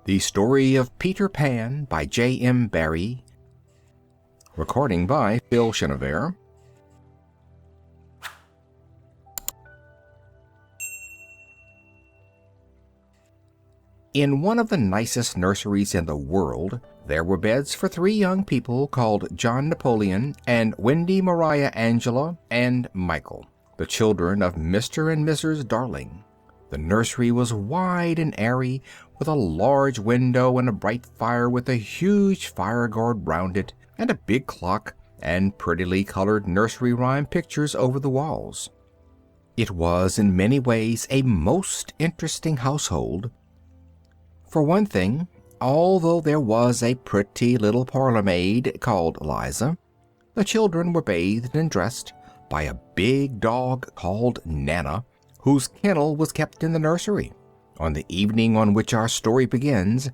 The Story of Peter Pan by J.M. Barrie. Recording by Phil Chenevert. In one of the nicest nurseries in the world, there were beds for three young people called John Napoleon and Wendy Maria Angela and Michael, the children of Mr. and Mrs. Darling. The nursery was wide and airy, with a large window and a bright fire with a huge fire guard round it, and a big clock, and prettily colored nursery rhyme pictures over the walls. It was in many ways a most interesting household. For one thing, although there was a pretty little parlor maid called Liza, the children were bathed and dressed by a big dog called Nana, whose kennel was kept in the nursery. On the evening on which our story begins,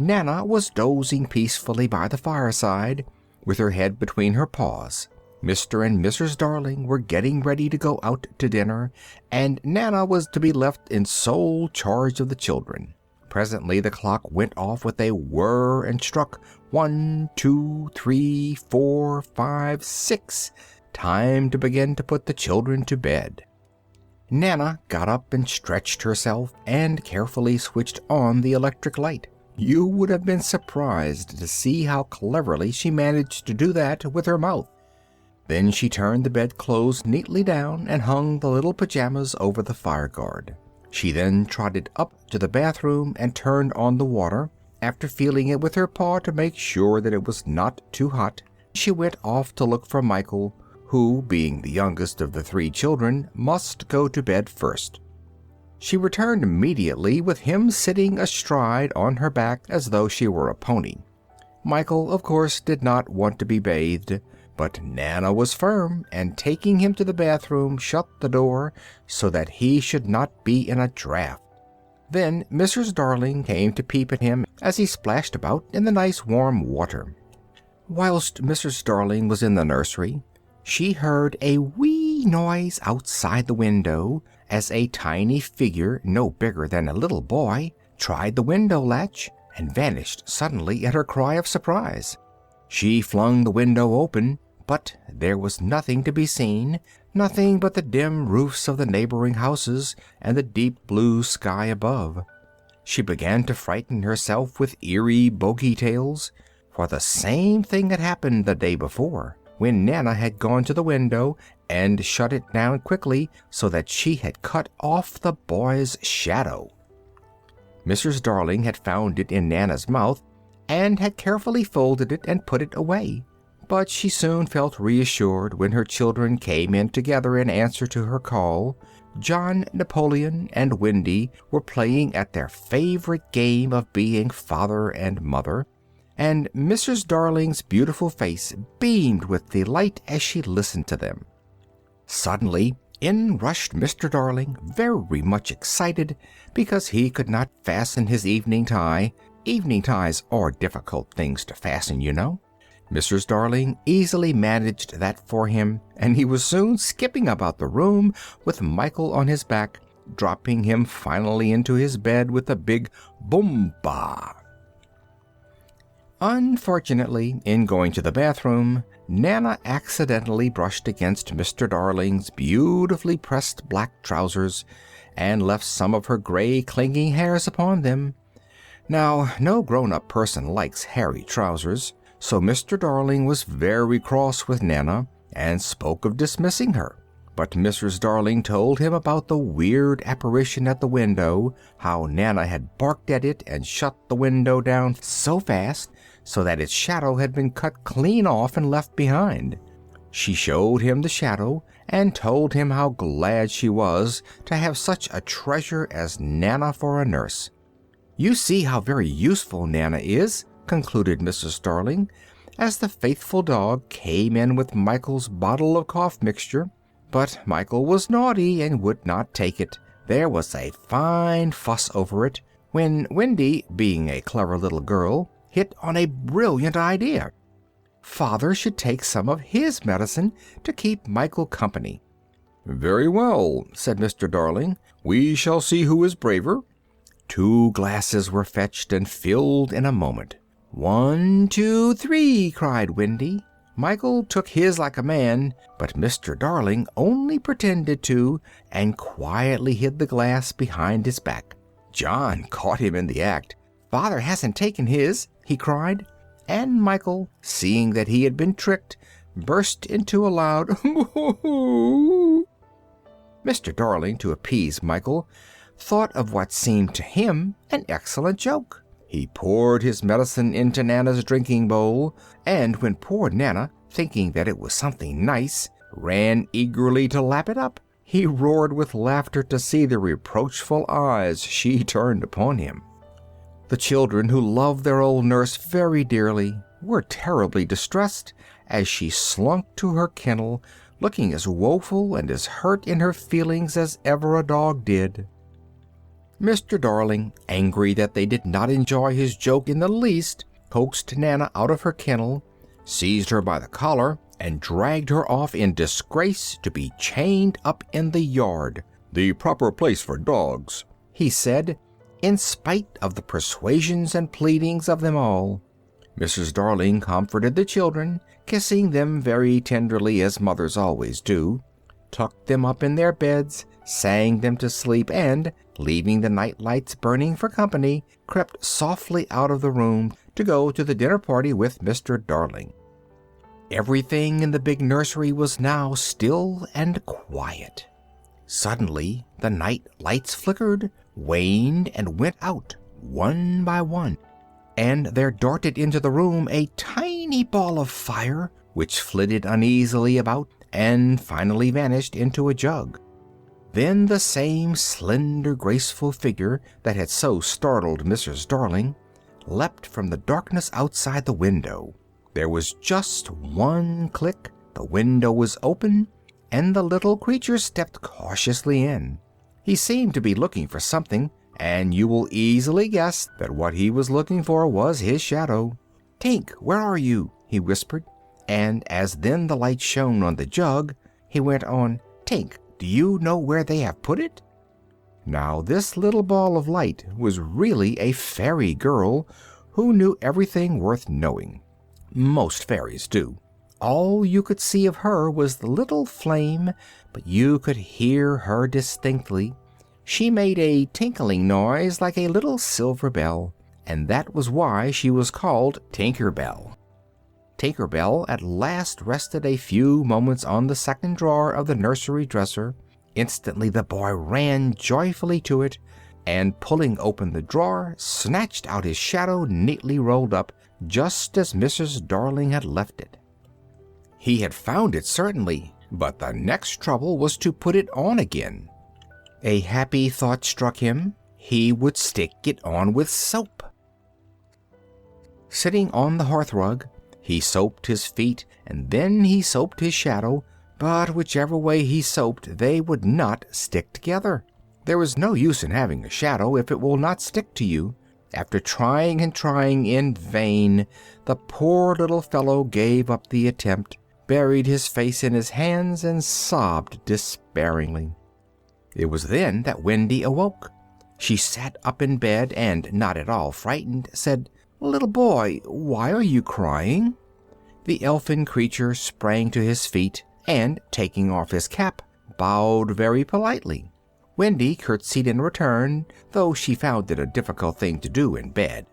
Nana was dozing peacefully by the fireside, with her head between her paws. Mr. and Mrs. Darling were getting ready to go out to dinner, and Nana was to be left in sole charge of the children. Presently the clock went off with a whir and struck 1, 2, 3, 4, 5, 6. Time to begin to put the children to bed. Nana got up and stretched herself and carefully switched on the electric light. You would have been surprised to see how cleverly she managed to do that with her mouth. Then she turned the bedclothes neatly down and hung the little pajamas over the fire guard. She then trotted up to the bathroom and turned on the water. After feeling it with her paw to make sure that it was not too hot, she went off to look for Michael, who, being the youngest of the three children, must go to bed first. She returned immediately with him sitting astride on her back as though she were a pony. Michael, of course, did not want to be bathed, but Nana was firm, and taking him to the bathroom, shut the door so that he should not be in a draught. Then Mrs. Darling came to peep at him as he splashed about in the nice warm water. Whilst Mrs. Darling was in the nursery, she heard a wee noise outside the window as a tiny figure, no bigger than a little boy, tried the window latch and vanished suddenly at her cry of surprise. She flung the window open, but there was nothing to be seen, nothing but the dim roofs of the neighboring houses and the deep blue sky above. She began to frighten herself with eerie bogey tales, for the same thing had happened the day before, when Nana had gone to the window and shut it down quickly so that she had cut off the boy's shadow. Mrs. Darling had found it in Nana's mouth and had carefully folded it and put it away, but she soon felt reassured when her children came in together in answer to her call. John, Napoleon, and Wendy were playing at their favorite game of being father and mother, and Mrs. Darling's beautiful face beamed with delight as she listened to them. Suddenly in rushed Mr. Darling, very much excited because he could not fasten his evening tie. Evening ties are difficult things to fasten, you know. Mrs. Darling easily managed that for him, and he was soon skipping about the room with Michael on his back, dropping him finally into his bed with a big boom-ba. Unfortunately, in going to the bathroom, Nana accidentally brushed against Mr. Darling's beautifully pressed black trousers and left some of her gray clinging hairs upon them. Now, no grown-up person likes hairy trousers, so Mr. Darling was very cross with Nana and spoke of dismissing her. But Mrs. Darling told him about the weird apparition at the window, how Nana had barked at it and shut the window down so fast so that its shadow had been cut clean off and left behind. She showed him the shadow and told him how glad she was to have such a treasure as Nana for a nurse. "You see how very useful Nana is," concluded Mrs. Darling, as the faithful dog came in with Michael's bottle of cough mixture. But Michael was naughty and would not take it. There was a fine fuss over it, when Wendy, being a clever little girl, hit on a brilliant idea. Father should take some of his medicine to keep Michael company. "Very well," said Mr. Darling. "We shall see who is braver." 2 glasses were fetched and filled in a moment. 1, 2, 3, cried Wendy. Michael took his like a man, but Mr. Darling only pretended to, and quietly hid the glass behind his back. John caught him in the act. "Father hasn't taken his," he cried, and Michael, seeing that he had been tricked, burst into a loud "Boo-hoo-hoo." Mr. Darling, to appease Michael, thought of what seemed to him an excellent joke. He poured his medicine into Nana's drinking bowl, and when poor Nana, thinking that it was something nice, ran eagerly to lap it up, he roared with laughter to see the reproachful eyes she turned upon him. The children, who loved their old nurse very dearly, were terribly distressed as she slunk to her kennel, looking as woeful and as hurt in her feelings as ever a dog did. Mr. Darling, angry that they did not enjoy his joke in the least, coaxed Nana out of her kennel, seized her by the collar, and dragged her off in disgrace to be chained up in the yard. "The proper place for dogs," he said, in spite of the persuasions and pleadings of them all. Mrs. Darling comforted the children, kissing them very tenderly as mothers always do, tucked them up in their beds, sang them to sleep, and, leaving the night lights burning for company, crept softly out of the room to go to the dinner party with Mr. Darling. Everything in the big nursery was now still and quiet. Suddenly the night lights flickered, waned, and went out one by one, and there darted into the room a tiny ball of fire, which flitted uneasily about and finally vanished into a jug. Then the same slender, graceful figure that had so startled Mrs. Darling leapt from the darkness outside the window. There was just one click, the window was open, and the little creature stepped cautiously in. He seemed to be looking for something, and you will easily guess that what he was looking for was his shadow. "Tink, where are you?" he whispered, and as then the light shone on the jug, he went on, "Tink, do you know where they have put it?" Now this little ball of light was really a fairy girl who knew everything worth knowing. Most fairies do. All you could see of her was the little flame, but you could hear her distinctly. She made a tinkling noise like a little silver bell, and that was why she was called Tinker Bell. Tinker Bell at last rested a few moments on the second drawer of the nursery dresser. Instantly the boy ran joyfully to it, and pulling open the drawer, snatched out his shadow neatly rolled up, just as Mrs. Darling had left it. He had found it certainly, but the next trouble was to put it on again. A happy thought struck him. He would stick it on with soap. Sitting on the hearthrug, he soaped his feet, and then he soaped his shadow, but whichever way he soaped, they would not stick together. There is no use in having a shadow if it will not stick to you. After trying and trying in vain, the poor little fellow gave up the attempt, buried his face in his hands, and sobbed despairingly. It was then that Wendy awoke. She sat up in bed, and, not at all frightened, said, "Little boy, why are you crying?" The elfin creature sprang to his feet, and, taking off his cap, bowed very politely. Wendy curtsied in return, though she found it a difficult thing to do in bed.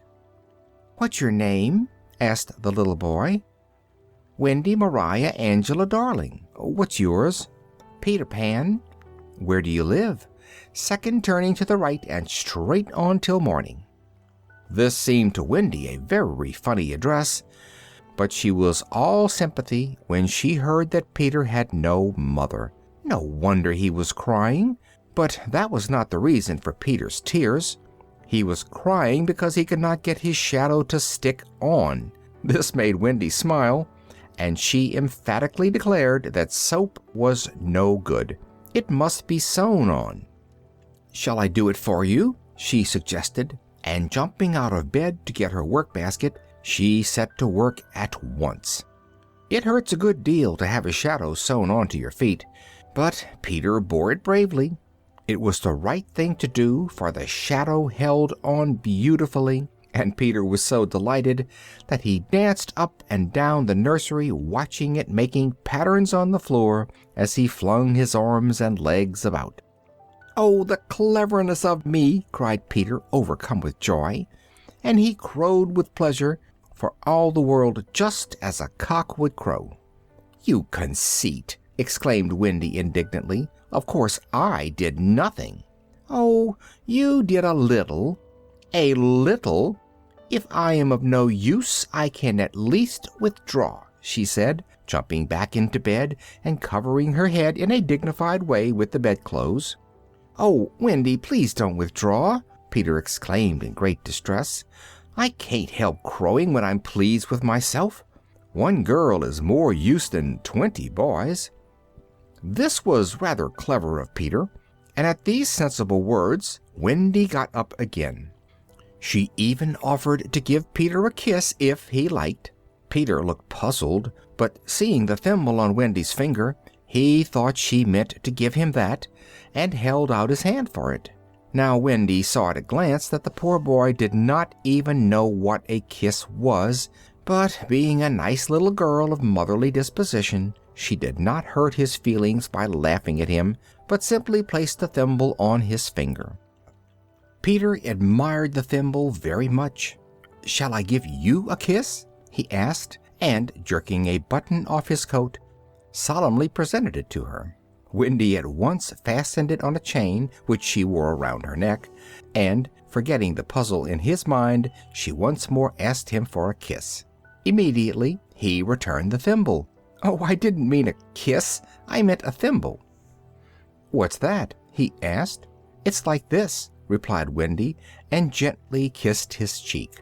"What's your name?" asked the little boy. "Wendy Maria Angela Darling. What's yours?" "Peter Pan." "Where do you live?" "Second turning to the right and straight on till morning." This seemed to Wendy a very funny address, but she was all sympathy when she heard that Peter had no mother. No wonder he was crying, but that was not the reason for Peter's tears. He was crying because he could not get his shadow to stick on. This made Wendy smile, and she emphatically declared that soap was no good. It must be sewn on. "Shall I do it for you?" she suggested, and jumping out of bed to get her work-basket, she set to work at once. It hurts a good deal to have a shadow sewn onto your feet, but Peter bore it bravely. It was the right thing to do, for the shadow held on beautifully, and Peter was so delighted that he danced up and down the nursery, watching it making patterns on the floor as he flung his arms and legs about. "Oh, the cleverness of me!" cried Peter, overcome with joy, and he crowed with pleasure, for all the world just as a cock would crow. "You conceit!" exclaimed Wendy indignantly. "Of course I did nothing." "Oh, you did a little." "A little? If I am of no use, I can at least withdraw," she said, jumping back into bed and covering her head in a dignified way with the bedclothes. "Oh, Wendy, please don't withdraw," Peter exclaimed in great distress. "I can't help crowing when I'm pleased with myself. One girl is more use than 20 boys." This was rather clever of Peter, and at these sensible words Wendy got up again. She even offered to give Peter a kiss if he liked. Peter looked puzzled, but seeing the thimble on Wendy's finger, he thought she meant to give him that, and held out his hand for it. Now Wendy saw at a glance that the poor boy did not even know what a kiss was, but being a nice little girl of motherly disposition, she did not hurt his feelings by laughing at him, but simply placed the thimble on his finger. Peter admired the thimble very much. "Shall I give you a kiss?" he asked, and, jerking a button off his coat, solemnly presented it to her. Wendy at once fastened it on a chain which she wore around her neck, and, forgetting the puzzle in his mind, she once more asked him for a kiss. Immediately he returned the thimble. "Oh, I didn't mean a kiss. I meant a thimble." "What's that?" he asked. "It's like this," replied Wendy, and gently kissed his cheek.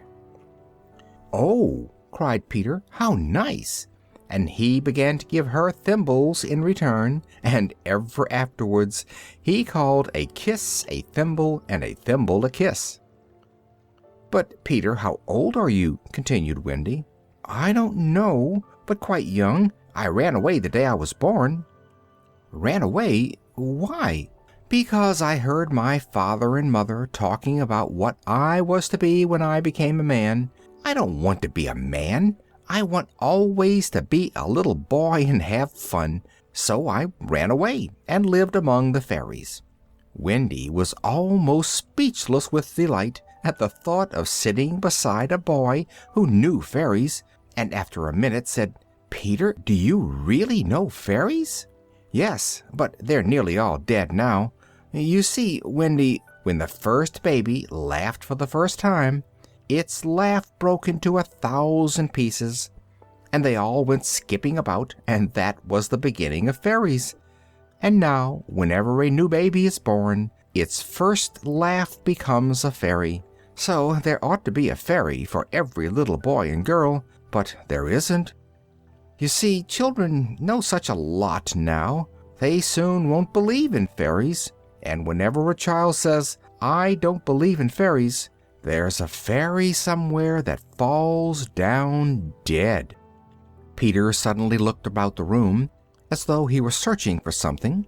"Oh," cried Peter, "how nice!" And he began to give her thimbles in return, and ever afterwards he called a kiss a thimble, and a thimble a kiss. "But, Peter, how old are you?" continued Wendy. "I don't know, but quite young. I ran away the day I was born." "Ran away? Why?" "Because I heard my father and mother talking about what I was to be when I became a man. I don't want to be a man. I want always to be a little boy and have fun. So I ran away and lived among the fairies." Wendy was almost speechless with delight at the thought of sitting beside a boy who knew fairies, and after a minute said, "Peter, do you really know fairies?" "Yes, but they're nearly all dead now. You see, Wendy, when the first baby laughed for the first time, its laugh broke into 1,000 pieces, and they all went skipping about, and that was the beginning of fairies. And now, whenever a new baby is born, its first laugh becomes a fairy. So there ought to be a fairy for every little boy and girl, but there isn't. You see, children know such a lot now, they soon won't believe in fairies, and whenever a child says, 'I don't believe in fairies,' there's a fairy somewhere that falls down dead." Peter suddenly looked about the room as though he were searching for something.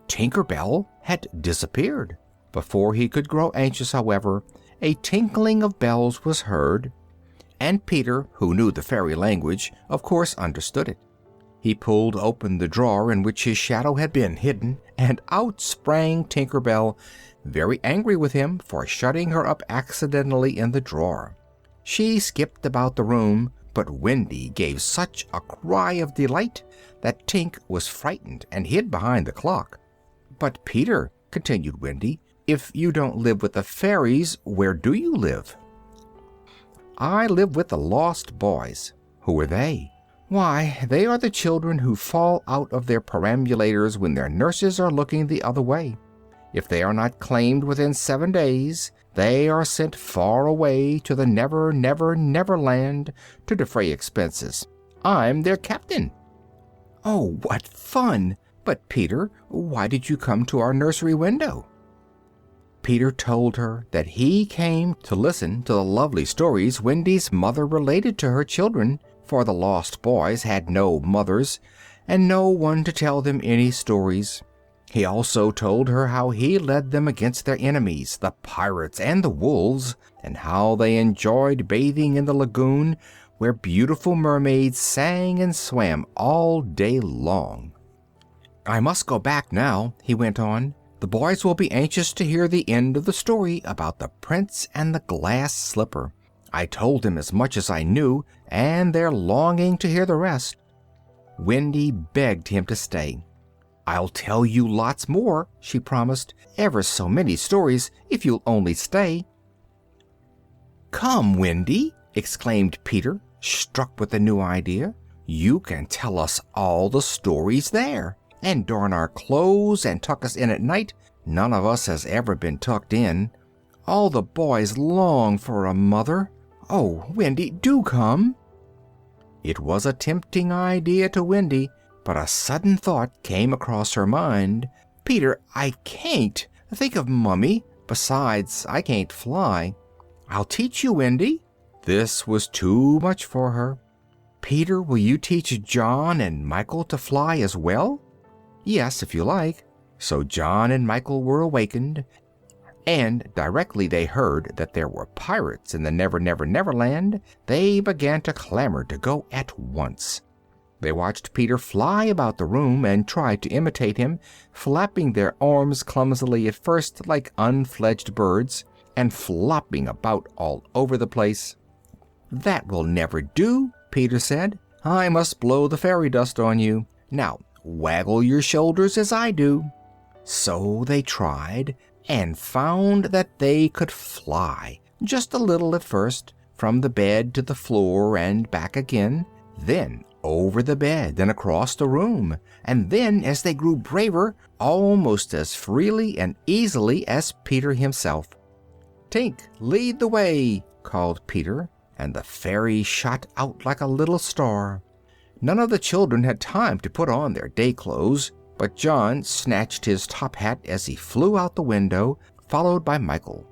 Tinker Bell had disappeared. Before he could grow anxious, however, a tinkling of bells was heard, and Peter, who knew the fairy language, of course understood it. He pulled open the drawer in which his shadow had been hidden, and out sprang Tinker Bell, very angry with him for shutting her up accidentally in the drawer. She skipped about the room, but Wendy gave such a cry of delight that Tink was frightened and hid behind the clock. "But, Peter," continued Wendy, "if you don't live with the fairies, where do you live?" "I live with the lost boys." "Who are they?" "Why, they are the children who fall out of their perambulators when their nurses are looking the other way. If they are not claimed within 7 days, they are sent far away to the Never, Never, Never Land to defray expenses. I'm their captain." "Oh, what fun! But, Peter, why did you come to our nursery window?" Peter told her that he came to listen to the lovely stories Wendy's mother related to her children, for the lost boys had no mothers, and no one to tell them any stories. He also told her how he led them against their enemies, the pirates and the wolves, and how they enjoyed bathing in the lagoon, where beautiful mermaids sang and swam all day long. "I must go back now," he went on. "The boys will be anxious to hear the end of the story about the prince and the glass slipper. I told them as much as I knew, and they're longing to hear the rest." Wendy begged him to stay. "I'll tell you lots more," she promised. "Ever so many stories, if you'll only stay." "Come, Wendy," exclaimed Peter, struck with a new idea. "You can tell us all the stories there, and darn our clothes and tuck us in at night. None of us has ever been tucked in. All the boys long for a mother. Oh, Wendy, do come." It was a tempting idea to Wendy, but a sudden thought came across her mind. "Peter, I can't. Think of Mummy. Besides, I can't fly." "I'll teach you, Wendy." This was too much for her. "Peter, will you teach John and Michael to fly as well?" "Yes, if you like." So John and Michael were awakened, and directly they heard that there were pirates in the Never Never Never Land, they began to clamor to go at once. They watched Peter fly about the room and tried to imitate him, flapping their arms clumsily at first like unfledged birds, and flopping about all over the place. "That will never do," Peter said. "I must blow the fairy dust on you. Now, waggle your shoulders as I do." So they tried, and found that they could fly, just a little at first, from the bed to the floor and back again, then over the bed and across the room, and then, as they grew braver, almost as freely and easily as Peter himself. "Tink, lead the way," called Peter, and the fairy shot out like a little star. None of the children had time to put on their day clothes, but John snatched his top hat as he flew out the window, followed by Michael.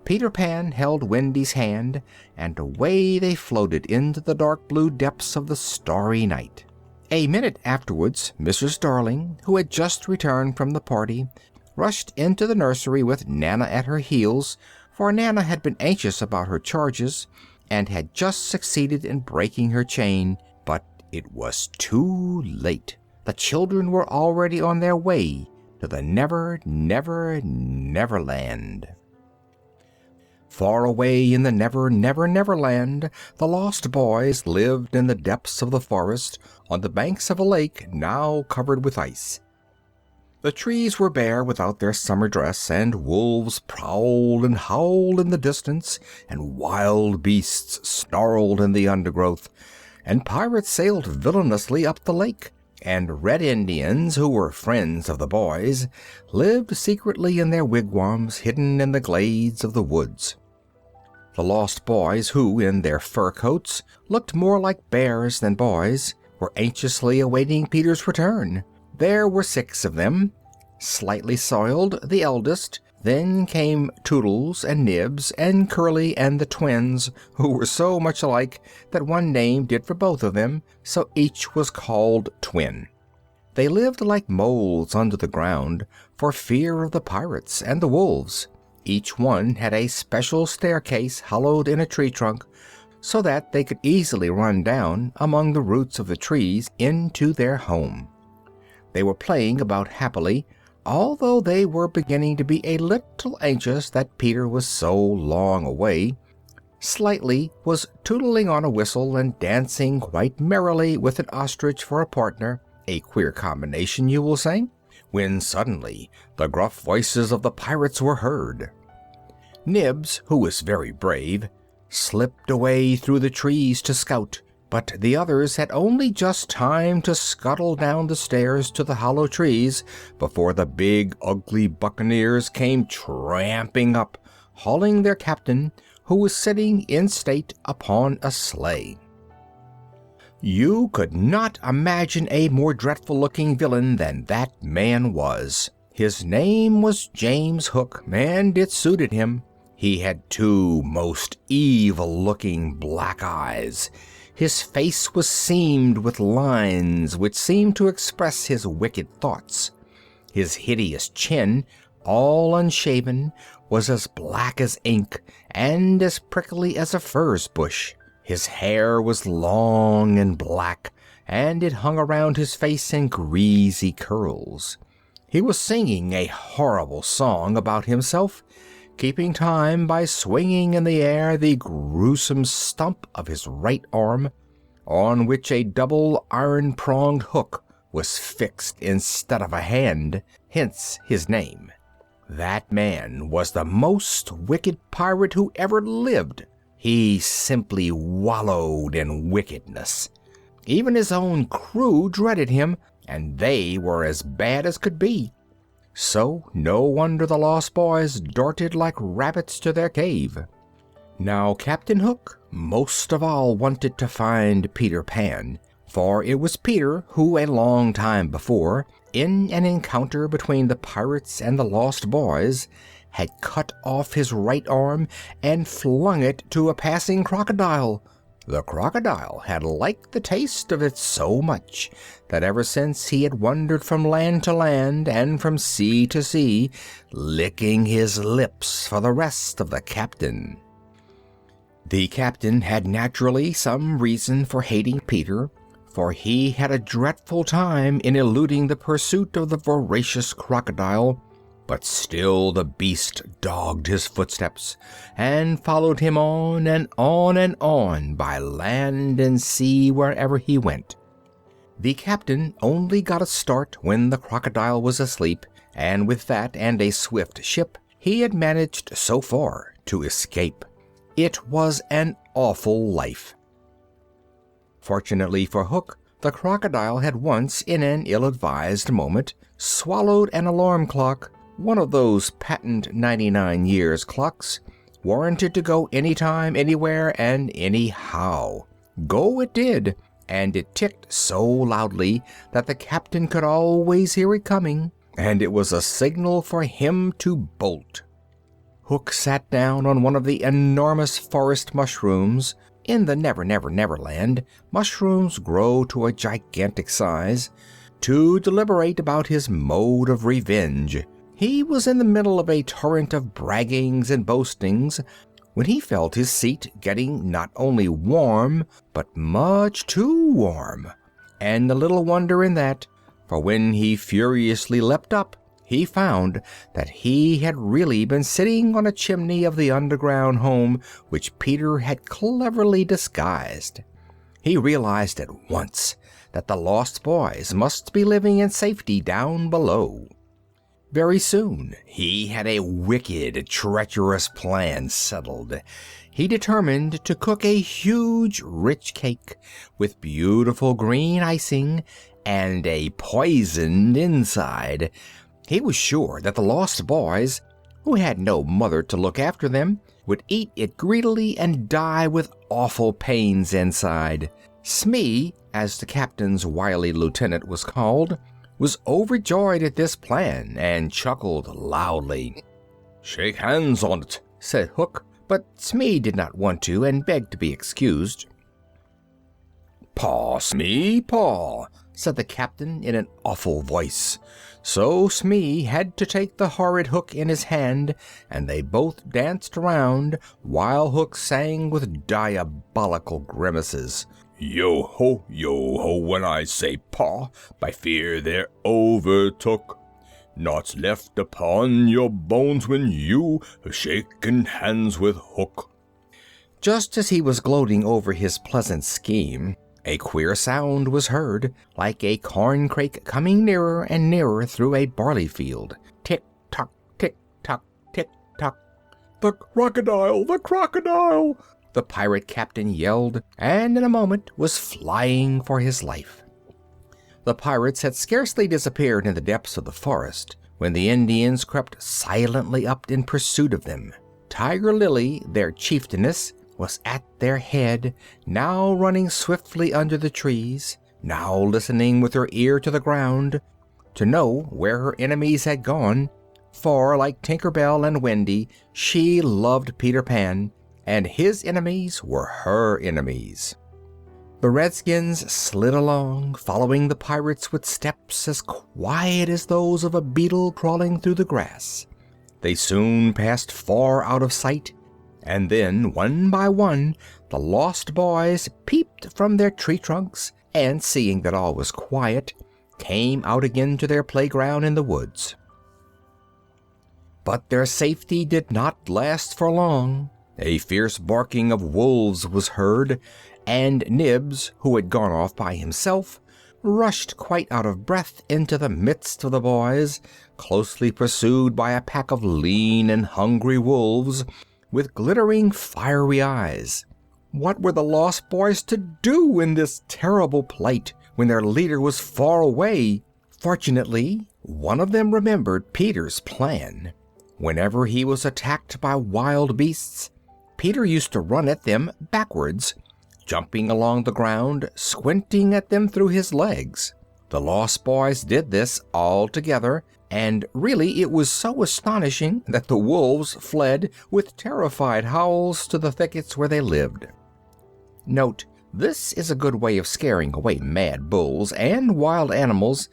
Peter Pan held Wendy's hand, and away they floated into the dark blue depths of the starry night. A minute afterwards, Mrs. Darling, who had just returned from the party, rushed into the nursery with Nana at her heels, for Nana had been anxious about her charges, and had just succeeded in breaking her chain, but it was too late. The children were already on their way to the Never Never Never Land. Far away in the Never Never Never Land, the lost boys lived in the depths of the forest, on the banks of a lake now covered with ice. The trees were bare without their summer dress, and wolves prowled and howled in the distance, and wild beasts snarled in the undergrowth, and pirates sailed villainously up the lake, and red Indians, who were friends of the boys, lived secretly in their wigwams hidden in the glades of the woods. The lost boys, who, in their fur coats, looked more like bears than boys, were anxiously awaiting Peter's return. There were 6 of them. Slightly Soiled, the eldest, then came Toodles and Nibs and Curly and the twins, who were so much alike that one name did for both of them, so each was called Twin. They lived like moles under the ground, for fear of the pirates and the wolves. Each one had a special staircase hollowed in a tree trunk, so that they could easily run down among the roots of the trees into their home. They were playing about happily, although they were beginning to be a little anxious that Peter was so long away. Slightly was tootling on a whistle and dancing quite merrily with an ostrich for a partner, a queer combination, you will say, when suddenly the gruff voices of the pirates were heard. Nibs, who was very brave, slipped away through the trees to scout, but the others had only just time to scuttle down the stairs to the hollow trees before the big, ugly buccaneers came tramping up, hauling their captain, who was sitting in state upon a sleigh. You could not imagine a more dreadful-looking villain than that man was. His name was James Hook, and it suited him. He had 2 most evil-looking black eyes. His face was seamed with lines which seemed to express his wicked thoughts. His hideous chin, all unshaven, was as black as ink and as prickly as a furze bush. His hair was long and black, and it hung around his face in greasy curls. He was singing a horrible song about himself, keeping time by swinging in the air the gruesome stump of his right arm, on which a double iron-pronged hook was fixed instead of a hand, hence his name. That man was the most wicked pirate who ever lived. He simply wallowed in wickedness. Even his own crew dreaded him, and they were as bad as could be. So no wonder the Lost Boys darted like rabbits to their cave. Now Captain Hook most of all wanted to find Peter Pan, for it was Peter who, a long time before, in an encounter between the pirates and the Lost Boys, had cut off his right arm and flung it to a passing crocodile. The crocodile had liked the taste of it so much that ever since he had wandered from land to land and from sea to sea, licking his lips for the rest of the captain. The captain had naturally some reason for hating Peter, for he had a dreadful time in eluding the pursuit of the voracious crocodile, but still the beast dogged his footsteps and followed him on and on and on by land and sea wherever he went. The captain only got a start when the crocodile was asleep, and with that and a swift ship, he had managed so far to escape. It was an awful life. Fortunately for Hook, the crocodile had once, in an ill-advised moment, swallowed an alarm clock, one of those patent 99 years clocks, warranted to go anytime, anywhere, and anyhow. Go it did, and it ticked so loudly that the captain could always hear it coming, and it was a signal for him to bolt. Hook sat down on one of the enormous forest mushrooms. In the Never Never Never Land, mushrooms grow to a gigantic size, to deliberate about his mode of revenge. He was in the middle of a torrent of braggings and boastings when he felt his seat getting not only warm, but much too warm. And a little wonder in that, for when he furiously leapt up, he found that he had really been sitting on a chimney of the underground home which Peter had cleverly disguised. He realized at once that the Lost Boys must be living in safety down below. Very soon he had a wicked, treacherous plan settled. He determined to cook a huge, rich cake with beautiful green icing and a poisoned inside. He was sure that the Lost Boys, who had no mother to look after them, would eat it greedily and die with awful pains inside. Smee, as the captain's wily lieutenant was called, was overjoyed at this plan and chuckled loudly. "Shake hands on it," said Hook, but Smee did not want to and begged to be excused. "Paw, Smee, paw," said the captain in an awful voice. So Smee had to take the horrid Hook in his hand, and they both danced around while Hook sang with diabolical grimaces. Yo ho, when I say paw, by fear they're overtook. Naught's left upon your bones when you have shaken hands with Hook. Just as he was gloating over his pleasant scheme, a queer sound was heard, like a corncrake coming nearer and nearer through a barley field. Tick-tock, tick-tock, tick-tock. "The crocodile! The crocodile!" the pirate captain yelled, and in a moment was flying for his life. The pirates had scarcely disappeared in the depths of the forest when the Indians crept silently up in pursuit of them. Tiger Lily, their chieftainess, was at their head, now running swiftly under the trees, now listening with her ear to the ground, to know where her enemies had gone, for, like Tinker Bell and Wendy, she loved Peter Pan, and his enemies were her enemies. The redskins slid along, following the pirates with steps as quiet as those of a beetle crawling through the grass. They soon passed far out of sight, and then, one by one, the lost boys peeped from their tree trunks, and, seeing that all was quiet, came out again to their playground in the woods. But their safety did not last for long. A fierce barking of wolves was heard, and Nibs, who had gone off by himself, rushed quite out of breath into the midst of the boys, closely pursued by a pack of lean and hungry wolves with glittering fiery eyes. What were the lost boys to do in this terrible plight when their leader was far away? Fortunately, one of them remembered Peter's plan. Whenever he was attacked by wild beasts, Peter used to run at them backwards, jumping along the ground, squinting at them through his legs. The lost boys did this all together, and really it was so astonishing that the wolves fled with terrified howls to the thickets where they lived. Note, this is a good way of scaring away mad bulls and wild animals,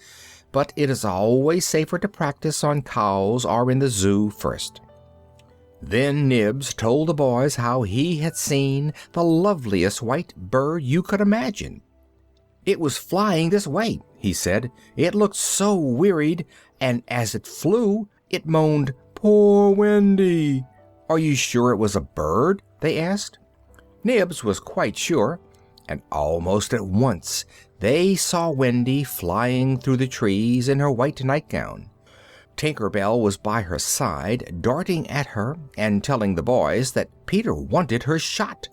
but it is always safer to practice on cows or in the zoo first. Then Nibs told the boys how he had seen the loveliest white bird you could imagine. It was flying this way, he said. It looked so wearied, and as it flew, it moaned, "Poor Wendy." "Are you sure it was a bird?" they asked. Nibs was quite sure, and almost at once they saw Wendy flying through the trees in her white nightgown. Tinker Bell was by her side, darting at her and telling the boys that Peter wanted her shot,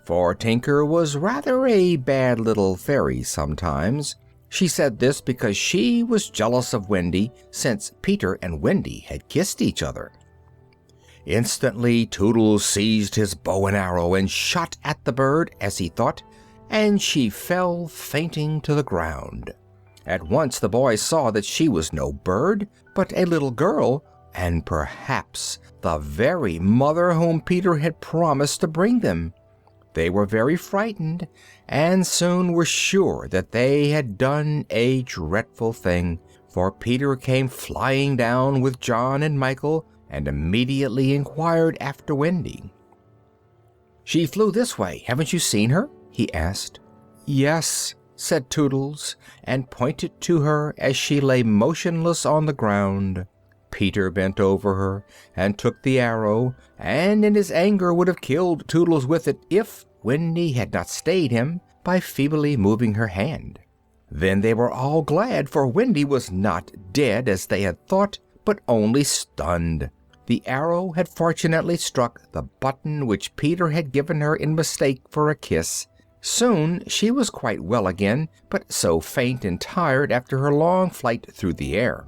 for Tinker was rather a bad little fairy sometimes. She said this because she was jealous of Wendy, since Peter and Wendy had kissed each other. Instantly Toodles seized his bow and arrow and shot at the bird, as he thought, and she fell fainting to the ground. At once the boys saw that she was no bird, but a little girl, and perhaps the very mother whom Peter had promised to bring them. They were very frightened, and soon were sure that they had done a dreadful thing, for Peter came flying down with John and Michael, and immediately inquired after Wendy. "She flew this way. Haven't you seen her?" he asked. "Yes," said Toodles, and pointed to her as she lay motionless on the ground. Peter bent over her and took the arrow, and in his anger would have killed Toodles with it if Wendy had not stayed him by feebly moving her hand. Then they were all glad, for Wendy was not dead as they had thought, but only stunned. The arrow had fortunately struck the button which Peter had given her in mistake for a kiss. Soon she was quite well again, but so faint and tired after her long flight through the air.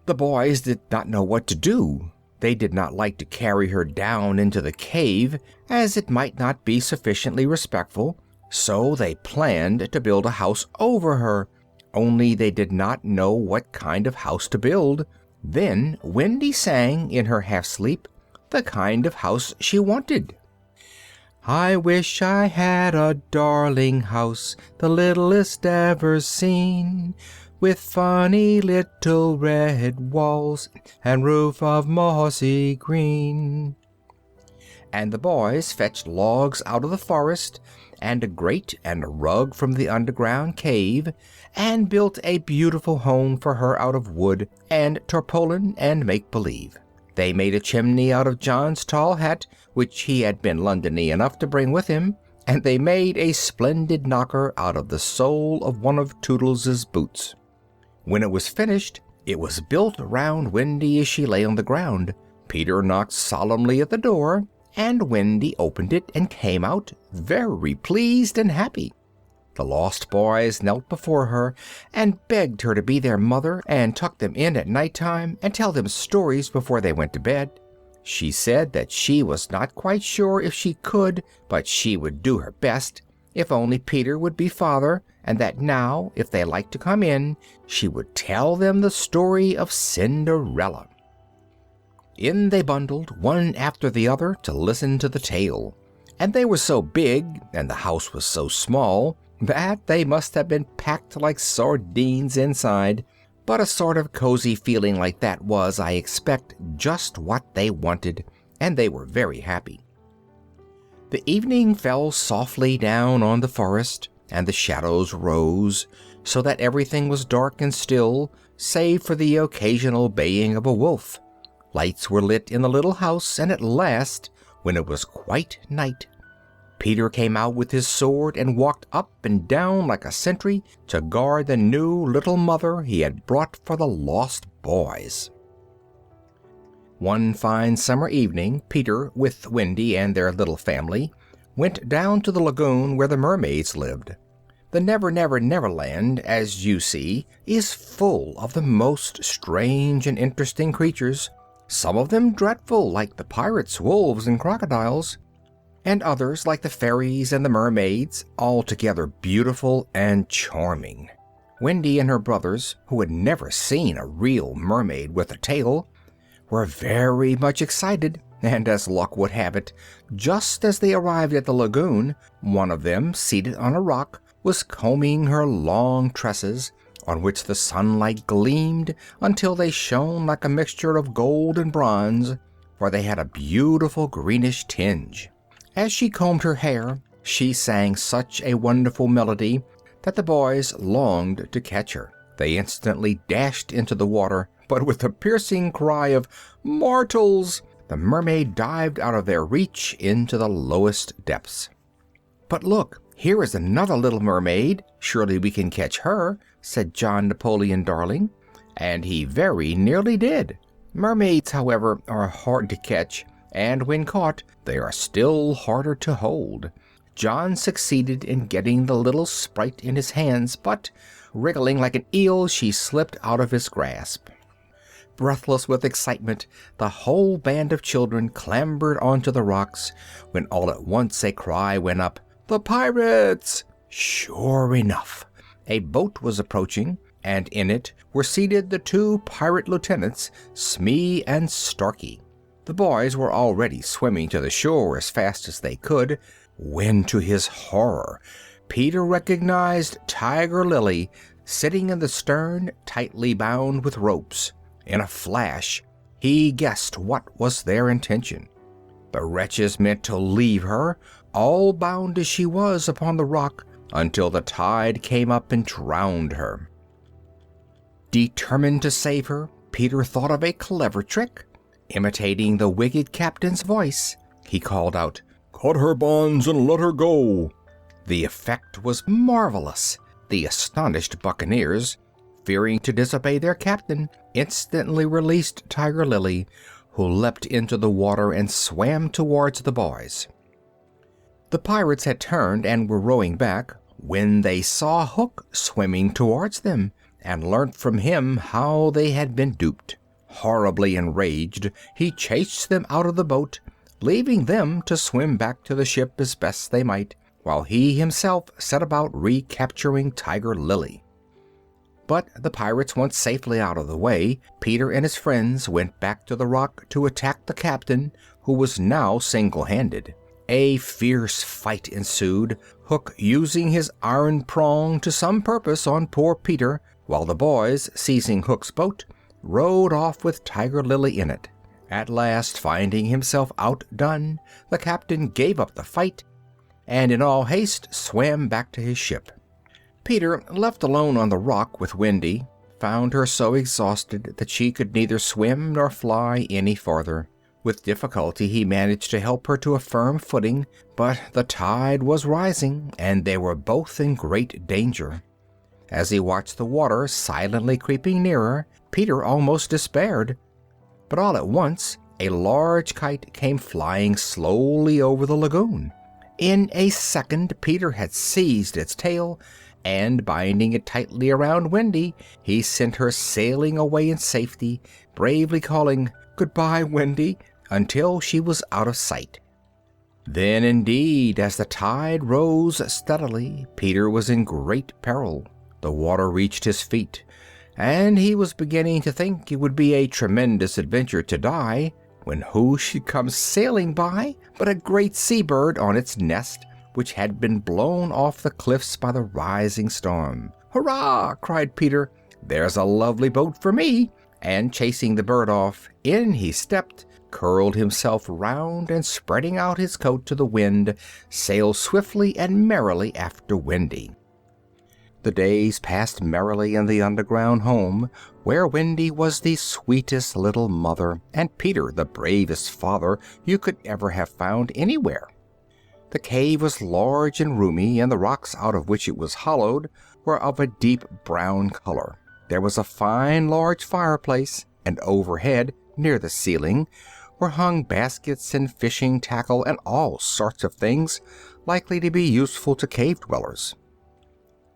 The boys did not know what to do. They did not like to carry her down into the cave, as it might not be sufficiently respectful, so they planned to build a house over her, only they did not know what kind of house to build. Then Wendy sang, in her half-sleep, the kind of house she wanted. "I wish I had a darling house, the littlest ever seen, with funny little red walls and roof of mossy green." And the boys fetched logs out of the forest, and a grate and a rug from the underground cave, and built a beautiful home for her out of wood and tarpaulin and make-believe. They made a chimney out of John's tall hat, which he had been Londony enough to bring with him, and they made a splendid knocker out of the sole of one of Toodles's boots. When it was finished, it was built round Wendy as she lay on the ground. Peter knocked solemnly at the door, and Wendy opened it and came out, very pleased and happy. The lost boys knelt before her and begged her to be their mother and tuck them in at night time and tell them stories before they went to bed. She said that she was not quite sure if she could, but she would do her best, if only Peter would be father, and that now, if they liked to come in, she would tell them the story of Cinderella. In they bundled, one after the other, to listen to the tale. and they were so big, and the house was so small, that they must have been packed like sardines inside. But a sort of cozy feeling like that was, I expect, just what they wanted, and they were very happy. The evening fell softly down on the forest, and the shadows rose, so that everything was dark and still, save for the occasional baying of a wolf. Lights were lit in the little house, and at last, when it was quite night, Peter came out with his sword and walked up and down like a sentry to guard the new little mother he had brought for the lost boys. One fine summer evening, Peter, with Wendy and their little family, went down to the lagoon where the mermaids lived. The Never Never Never Land, as you see, is full of the most strange and interesting creatures, some of them dreadful, like the pirates, wolves, and crocodiles, and others, like the fairies and the mermaids, altogether beautiful and charming. Wendy and her brothers, who had never seen a real mermaid with a tail, were very much excited, and as luck would have it, just as they arrived at the lagoon, one of them, seated on a rock, was combing her long tresses, on which the sunlight gleamed until they shone like a mixture of gold and bronze, for they had a beautiful greenish tinge. As she combed her hair, she sang such a wonderful melody that the boys longed to catch her. They instantly dashed into the water, but with a piercing cry of "Mortals!" the mermaid dived out of their reach into the lowest depths. "But look, here is another little mermaid. Surely we can catch her," said John Napoleon Darling, and he very nearly did. Mermaids, however, are hard to catch, and when caught, they are still harder to hold. John succeeded in getting the little sprite in his hands, but, wriggling like an eel, she slipped out of his grasp. Breathless with excitement, the whole band of children clambered onto the rocks, when all at once a cry went up, "The pirates!" Sure enough, a boat was approaching, and in it were seated the two pirate lieutenants, Smee and Starkey. The boys were already swimming to the shore as fast as they could, when, to his horror, Peter recognized Tiger Lily sitting in the stern, tightly bound with ropes. In a flash, he guessed what was their intention. The wretches meant to leave her, all bound as she was upon the rock, until the tide came up and drowned her. Determined to save her, Peter thought of a clever trick. Imitating the wicked captain's voice, he called out, "Cut her bonds and let her go." The effect was marvelous. The astonished buccaneers, fearing to disobey their captain, instantly released Tiger Lily, who leapt into the water and swam towards the boys. The pirates had turned and were rowing back, when they saw Hook swimming towards them, and learnt from him how they had been duped. Horribly enraged, he chased them out of the boat, leaving them to swim back to the ship as best they might, while he himself set about recapturing Tiger Lily. But the pirates once safely out of the way, Peter and his friends went back to the rock to attack the captain, who was now single-handed. A fierce fight ensued, Hook using his iron prong to some purpose on poor Peter, while the boys, seizing Hook's boat, rowed off with Tiger Lily in it. At last, finding himself outdone, the captain gave up the fight, and in all haste swam back to his ship. Peter, left alone on the rock with Wendy, found her so exhausted that she could neither swim nor fly any farther. With difficulty he managed to help her to a firm footing, but the tide was rising, and they were both in great danger. As he watched the water silently creeping nearer, Peter almost despaired. But all at once a large kite came flying slowly over the lagoon. In a second Peter had seized its tail, and binding it tightly around Wendy, he sent her sailing away in safety, bravely calling, "Goodbye, Wendy," until she was out of sight. Then, indeed, as the tide rose steadily, Peter was in great peril. The water reached his feet, and he was beginning to think it would be a tremendous adventure to die, when who should come sailing by but a great sea-bird on its nest, which had been blown off the cliffs by the rising storm. "Hurrah!" cried Peter. "There's a lovely boat for me!" And chasing the bird off, in he stepped, curled himself round, and spreading out his coat to the wind, sailed swiftly and merrily after Wendy. The days passed merrily in the underground home, where Wendy was the sweetest little mother, and Peter the bravest father you could ever have found anywhere. The cave was large and roomy, and the rocks out of which it was hollowed were of a deep brown color. There was a fine large fireplace, and overhead, near the ceiling, were hung baskets and fishing tackle and all sorts of things likely to be useful to cave dwellers.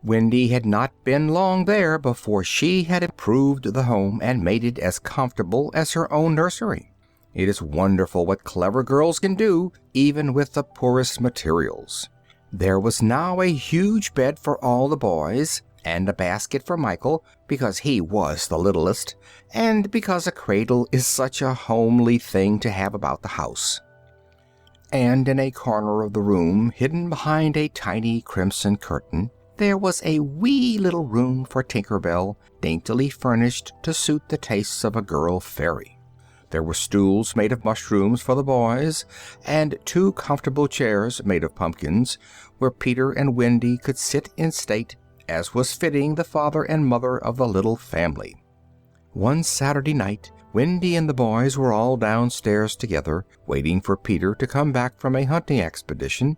Wendy had not been long there before she had improved the home and made it as comfortable as her own nursery. It is wonderful what clever girls can do, even with the poorest materials. There was now a huge bed for all the boys, and a basket for Michael, because he was the littlest, and because a cradle is such a homely thing to have about the house. And in a corner of the room, hidden behind a tiny crimson curtain, there was a wee little room for Tinker Bell, daintily furnished to suit the tastes of a girl fairy. There were stools made of mushrooms for the boys, and 2 comfortable chairs made of pumpkins, where Peter and Wendy could sit in state, as was fitting the father and mother of the little family. One Saturday night, Wendy and the boys were all downstairs together, waiting for Peter to come back from a hunting expedition.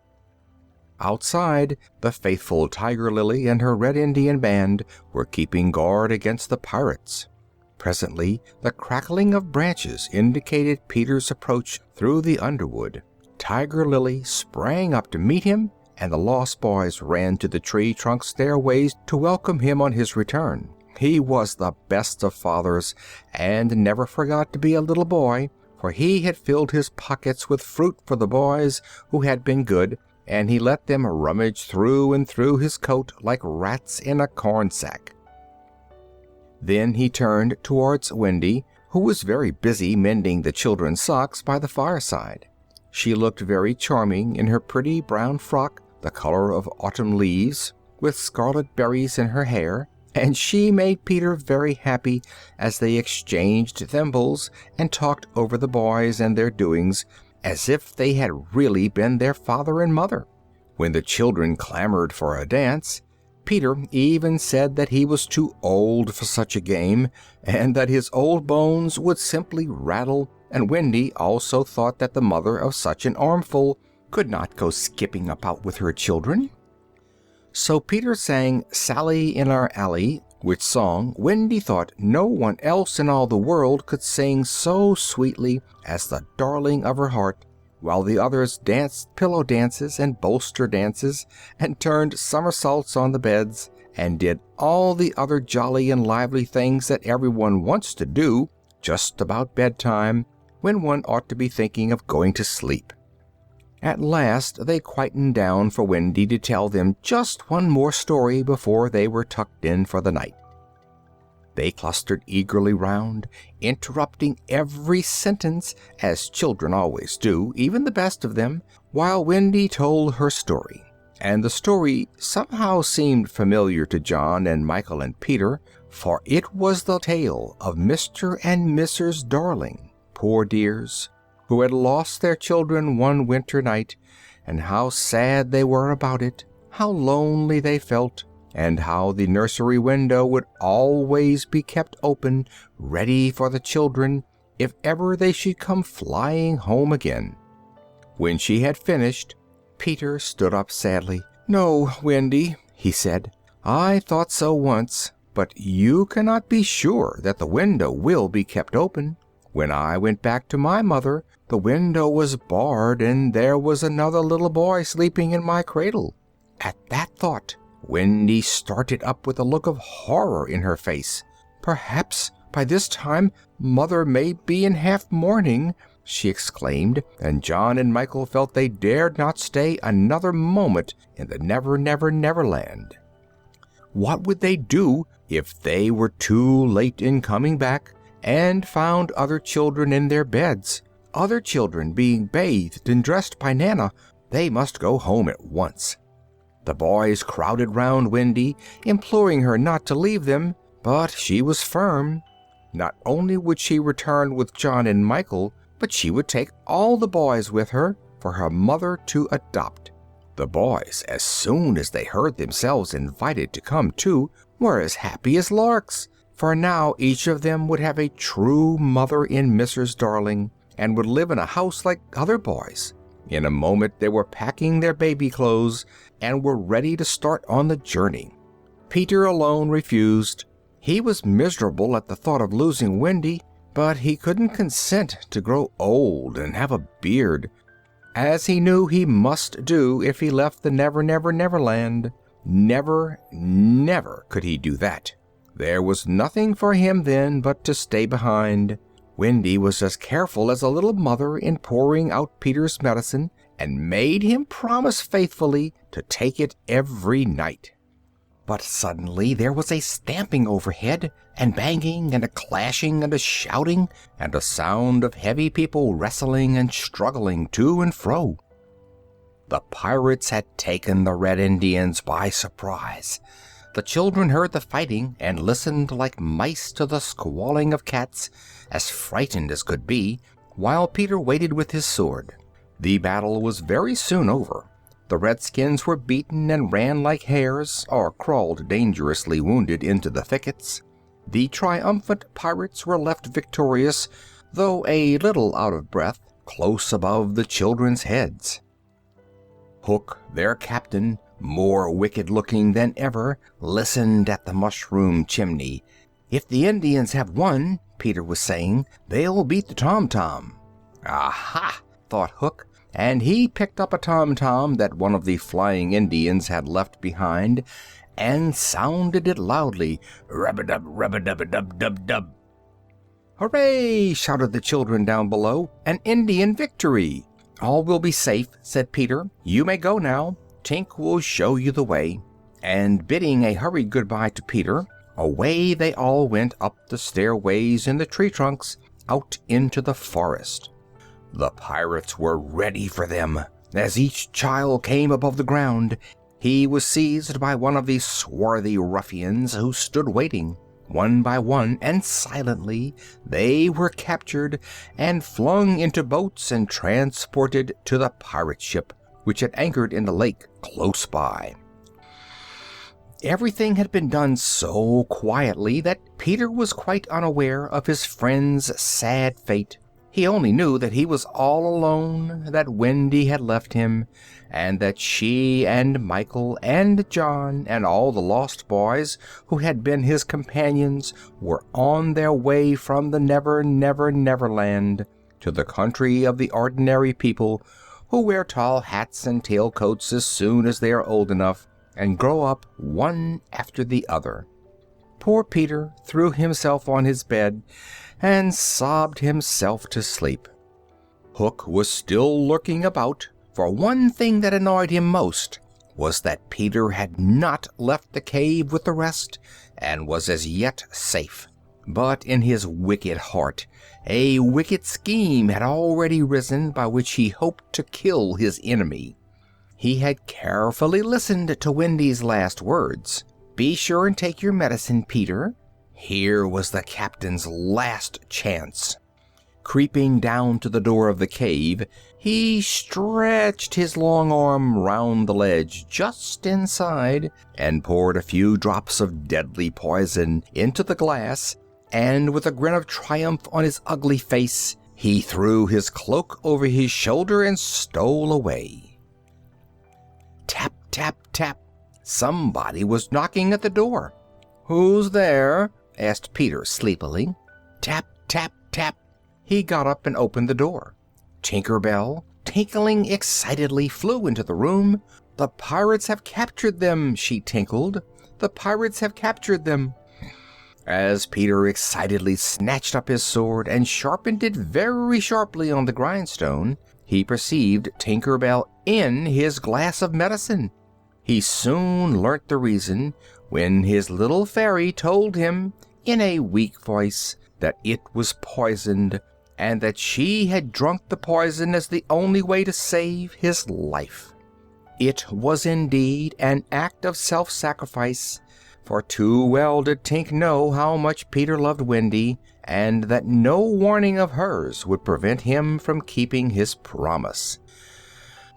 Outside, the faithful Tiger Lily and her Red Indian band were keeping guard against the pirates. Presently, the crackling of branches indicated Peter's approach through the underwood. Tiger Lily sprang up to meet him, and the lost boys ran to the tree trunk stairways to welcome him on his return. He was the best of fathers, and never forgot to be a little boy, for he had filled his pockets with fruit for the boys who had been good, and he let them rummage through and through his coat like rats in a corn sack. Then he turned towards Wendy, who was very busy mending the children's socks by the fireside. She looked very charming in her pretty brown frock, the color of autumn leaves, with scarlet berries in her hair, and she made Peter very happy as they exchanged thimbles and talked over the boys and their doings, as if they had really been their father and mother. When the children clamored for a dance, Peter even said that he was too old for such a game, and that his old bones would simply rattle, and Wendy also thought that the mother of such an armful could not go skipping about with her children. So Peter sang "Sally in Our Alley," which song Wendy thought no one else in all the world could sing so sweetly as the darling of her heart, while the others danced pillow dances and bolster dances, and turned somersaults on the beds, and did all the other jolly and lively things that everyone wants to do just about bedtime, when one ought to be thinking of going to sleep. At last they quietened down for Wendy to tell them just one more story before they were tucked in for the night. They clustered eagerly round, interrupting every sentence, as children always do, even the best of them, while Wendy told her story. And the story somehow seemed familiar to John and Michael and Peter, for it was the tale of Mr. and Mrs. Darling, poor dears, who had lost their children one winter night, and how sad they were about it, how lonely they felt, and how the nursery window would always be kept open, ready for the children, if ever they should come flying home again. When she had finished, Peter stood up sadly. "No, Wendy," he said, "I thought so once, but you cannot be sure that the window will be kept open. When I went back to my mother, the window was barred, and there was another little boy sleeping in my cradle." At that thought, Wendy started up with a look of horror in her face. "Perhaps by this time Mother may be in half mourning," she exclaimed, and John and Michael felt they dared not stay another moment in the Never Never Never Land. What would they do if they were too late in coming back, and found other children in their beds? other children being bathed and dressed by Nana. They must go home at once. The boys crowded round Wendy, imploring her not to leave them, but she was firm. Not only would she return with John and Michael, but she would take all the boys with her for her mother to adopt. The boys, as soon as they heard themselves invited to come too, were as happy as larks, for now each of them would have a true mother in Mrs. Darling, and would live in a house like other boys. In a moment they were packing their baby clothes and were ready to start on the journey. Peter alone refused. He was miserable at the thought of losing Wendy, but he couldn't consent to grow old and have a beard, as he knew he must do if he left the Never Never Never Land. Never, never could he do that. There was nothing for him then but to stay behind. Wendy was as careful as a little mother in pouring out Peter's medicine, and made him promise faithfully to take it every night. But suddenly there was a stamping overhead, and banging, and a clashing, and a shouting, and a sound of heavy people wrestling and struggling to and fro. The pirates had taken the Red Indians by surprise. The children heard the fighting, and listened like mice to the squalling of cats, as frightened as could be, while Peter waited with his sword. The battle was very soon over. The redskins were beaten and ran like hares, or crawled dangerously wounded into the thickets. The triumphant pirates were left victorious, though a little out of breath, close above the children's heads. Hook, their captain, more wicked-looking than ever, listened at the mushroom chimney. "If the Indians have won," Peter was saying, "they'll beat the tom-tom." "Aha!" thought Hook, and he picked up a tom-tom that one of the flying Indians had left behind, and sounded it loudly, "Rub-a-dub, rub-a-dub-a-dub-dub-dub." "Hooray!" shouted the children down below. "An Indian victory!" "All will be safe," said Peter. "You may go now. Tink will show you the way." And bidding a hurried goodbye to Peter, away they all went up the stairways in the tree trunks, out into the forest. The pirates were ready for them. As each child came above the ground, he was seized by one of the swarthy ruffians who stood waiting. One by one and silently they were captured and flung into boats and transported to the pirate ship, which had anchored in the lake close by. Everything had been done so quietly that Peter was quite unaware of his friend's sad fate. He only knew that he was all alone, that Wendy had left him, and that she and Michael and John and all the lost boys who had been his companions were on their way from the Never Never Never Land to the country of the ordinary people who wear tall hats and tailcoats as soon as they are old enough, and grow up one after the other. Poor Peter threw himself on his bed and sobbed himself to sleep. Hook was still lurking about, for one thing that annoyed him most was that Peter had not left the cave with the rest, and was as yet safe. But in his wicked heart a wicked scheme had already risen by which he hoped to kill his enemy. He had carefully listened to Wendy's last words. "Be sure and take your medicine, Peter." Here was the captain's last chance. Creeping down to the door of the cave, he stretched his long arm round the ledge just inside, and poured a few drops of deadly poison into the glass, and with a grin of triumph on his ugly face, he threw his cloak over his shoulder and stole away. Tap, tap, tap. Somebody was knocking at the door. "Who's there?" asked Peter sleepily. Tap, tap, tap. He got up and opened the door. Tinker Bell, tinkling excitedly, flew into the room. "The pirates have captured them," she tinkled. "The pirates have captured them." As Peter excitedly snatched up his sword and sharpened it very sharply on the grindstone, he perceived Tinker Bell in his glass of medicine. He soon learnt the reason when his little fairy told him, in a weak voice, that it was poisoned, and that she had drunk the poison as the only way to save his life. It was indeed an act of self-sacrifice, for too well did Tink know how much Peter loved Wendy, and that no warning of hers would prevent him from keeping his promise.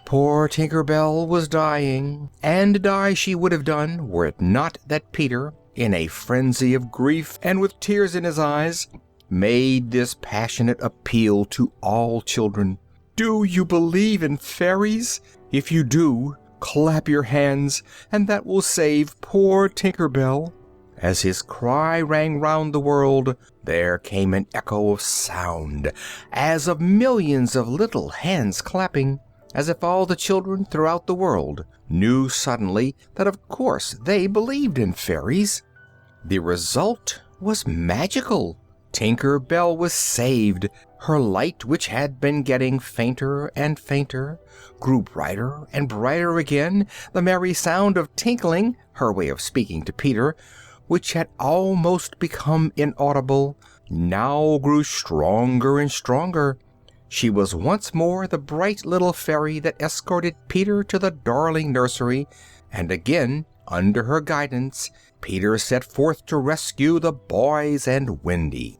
Poor Tinker Bell was dying, and die she would have done were it not that Peter, in a frenzy of grief and with tears in his eyes, made this passionate appeal to all children. "Do you believe in fairies? If you do, clap your hands, and that will save poor Tinker Bell." As his cry rang round the world, there came an echo of sound, as of millions of little hands clapping, as if all the children throughout the world knew suddenly that of course they believed in fairies. The result was magical. Tinker Bell was saved. Her light, which had been getting fainter and fainter, grew brighter and brighter again. The merry sound of tinkling, her way of speaking to Peter, which had almost become inaudible, now grew stronger and stronger. She was once more the bright little fairy that escorted Peter to the darling nursery, and again, under her guidance, Peter set forth to rescue the boys and Wendy.